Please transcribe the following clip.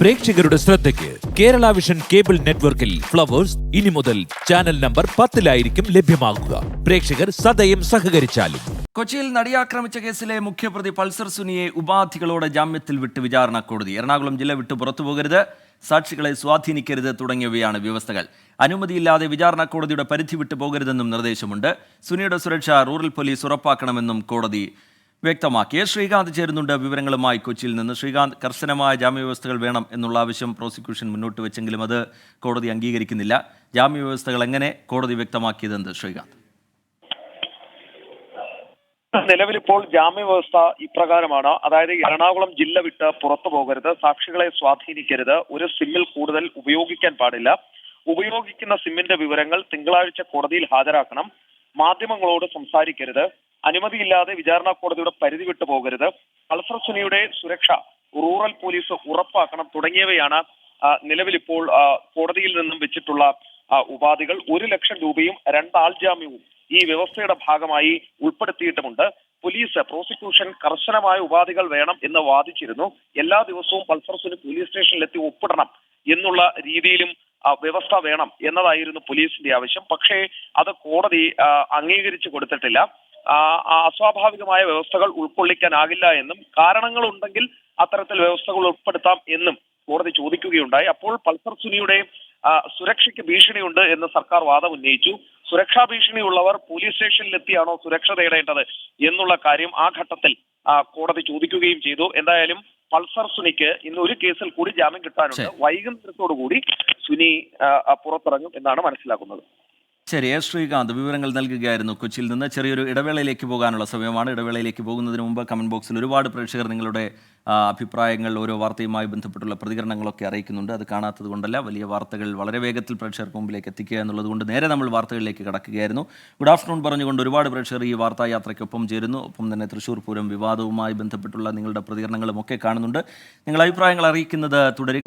പ്രേക്ഷകരുടെ ശ്രദ്ധയ്ക്ക് Kerala vision cable നെറ്റ്വർക്കിൽ ഫ്ലവേഴ്സ് ഇനി മുതൽ ചാനൽ നമ്പർ 10-ലായിരിക്കും ലഭ്യമാകുക. പ്രേക്ഷകർ സദയം സഹകരിച്ചാലും. കൊച്ചിയിൽ നടിയാക്രമിച്ച കേസിലെ മുഖ്യപ്രതി പൾസർ സുനിയെ ഉപാധികളോടെ ജാമ്യത്തിൽ വിട്ട് വിചാരണ കോടതി. എറണാകുളം ജില്ല വിട്ടു പുറത്തുപോകരുത്, സാക്ഷികളെ സ്വാധീനിക്കരുത് തുടങ്ങിയവയാണ് വ്യവസ്ഥകൾ. അനുമതിയില്ലാതെ വിചാരണ കോടതിയുടെ പരിധി വിട്ടു പോകരുതെന്നും നിർദ്ദേശമുണ്ട്. സുനിയുടെ സുരക്ഷ റൂറൽ പോലീസ് ഉറപ്പാക്കണമെന്നും കോടതി വ്യക്തമാക്കി. ശ്രീകാന്ത് ചേരുന്നുണ്ട് വിവരങ്ങളുമായി കൊച്ചിയിൽ നിന്ന്. ശ്രീകാന്ത്, കർശനമായ ജാമ്യവ്യവസ്ഥകൾ വേണം എന്നുള്ള ആവശ്യം പ്രോസിക്യൂഷൻ മുന്നോട്ട് വെച്ചെങ്കിലും അത് കോടതി അംഗീകരിക്കുന്നില്ല. ജാമ്യവ്യവസ്ഥകൾ എങ്ങനെ കോടതി വ്യക്തമാക്കിയതെന്ത് ശ്രീകാന്ത്? നിലവിലിപ്പോൾ ജാമ്യവ്യവസ്ഥ ഇപ്രകാരമാണ്. അതായത് എറണാകുളം ജില്ല വിട്ട് പുറത്തു പോകരുത്, സാക്ഷികളെ സ്വാധീനിക്കരുത്, ഒരു സിമ്മിൽ കൂടുതൽ ഉപയോഗിക്കാൻ പാടില്ല, ഉപയോഗിക്കുന്ന സിമ്മിന്റെ വിവരങ്ങൾ തിങ്കളാഴ്ച കോടതിയിൽ ഹാജരാക്കണം, മാധ്യമങ്ങളോട് സംസാരിക്കരുത്, അനുമതിയില്ലാതെ വിചാരണ കോടതിയുടെ പരിധി വിട്ടു പോകരുത്, പൾസർ സുനിയുടെ സുരക്ഷ റൂറൽ പോലീസ് ഉറപ്പാക്കണം തുടങ്ങിയവയാണ് നിലവിലിപ്പോൾ കോടതിയിൽ നിന്നും വെച്ചിട്ടുള്ള ഉപാധികൾ. 1 ലക്ഷം രൂപയും 2 ആൾ ജാമ്യവും ഈ വ്യവസ്ഥയുടെ ഭാഗമായി ഉൾപ്പെടുത്തിയിട്ടുമുണ്ട്. പോലീസ് പ്രോസിക്യൂഷൻ കർശനമായ ഉപാധികൾ വേണം എന്ന് വാദിച്ചിരുന്നു. എല്ലാ ദിവസവും പൾസർ സുനി പോലീസ് സ്റ്റേഷനിലെത്തി ഒപ്പിടണം എന്നുള്ള രീതിയിലും വ്യവസ്ഥ വേണം എന്നതായിരുന്നു പോലീസിന്റെ ആവശ്യം. പക്ഷേ അത് കോടതി അംഗീകരിച്ചു കൊടുത്തിട്ടില്ല. അസ്വാഭാവികമായ വ്യവസ്ഥകൾ ഉൾക്കൊള്ളിക്കാനാകില്ല എന്നും കാരണങ്ങളുണ്ടെങ്കിൽ അത്തരത്തിൽ വ്യവസ്ഥകൾ ഉൾപ്പെടുത്താം എന്നും കോടതി ചോദിക്കുകയുണ്ടായി. അപ്പോൾ പൾസർ സുനിയുടെ സുരക്ഷയ്ക്ക് ഭീഷണിയുണ്ട് എന്ന് സർക്കാർ വാദം ഉന്നയിച്ചു. സുരക്ഷാ ഭീഷണിയുള്ളവർ പോലീസ് സ്റ്റേഷനിലെത്തിയാണോ സുരക്ഷ തേടേണ്ടത് എന്നുള്ള കാര്യം ആ ഘട്ടത്തിൽ കോടതി ചോദിക്കുകയും ചെയ്തു. എന്തായാലും പൾസർ സുനിക്ക് ഇന്ന് ഒരു കേസിൽ കൂടി ജാമ്യം കിട്ടാനുണ്ട്. വൈകുന്നേരത്തോടു കൂടി സുനി പുറത്തിറങ്ങും എന്നാണ് മനസ്സിലാക്കുന്നത്. ശരി, ശ്രീകാന്ത് വിവരങ്ങൾ നൽകുകയായിരുന്നു കൊച്ചിയിൽ നിന്ന്. ചെറിയൊരു ഇടവേളയിലേക്ക് പോകാനുള്ള സമയമാണ്. ഇടവേളയിലേക്ക് പോകുന്നതിന് മുമ്പ് കമന്റ് ബോക്സിൽ ഒരുപാട് പ്രേക്ഷകർ നിങ്ങളുടെ അഭിപ്രായങ്ങൾ ഓരോ വാർത്തയുമായി ബന്ധപ്പെട്ടുള്ള പ്രതികരണങ്ങളൊക്കെ അറിയിക്കുന്നുണ്ട്. അത് കാണാത്തത് കൊണ്ടല്ല, വലിയ വാർത്തകൾ വളരെ വേഗത്തിൽ പ്രേക്ഷകർക്ക് മുമ്പിലേക്ക് എത്തിക്കുക എന്നുള്ളത് കൊണ്ട് നേരെ നമ്മൾ വാർത്തകളിലേക്ക് കടക്കുകയായിരുന്നു. ഗുഡ് ആഫ്റ്റർനൂൺ പറഞ്ഞുകൊണ്ട് ഒരുപാട് പ്രേക്ഷകർ ഈ വാർത്താ യാത്രയ്ക്കൊപ്പം ചേരുന്നു. ഒപ്പം തന്നെ തൃശ്ശൂർ പൂരം വിവാദവുമായി ബന്ധപ്പെട്ടുള്ള നിങ്ങളുടെ പ്രതികരണങ്ങളും ഒക്കെ കാണുന്നുണ്ട്. നിങ്ങൾ അഭിപ്രായങ്ങൾ അറിയിക്കുന്നത് തുടരും.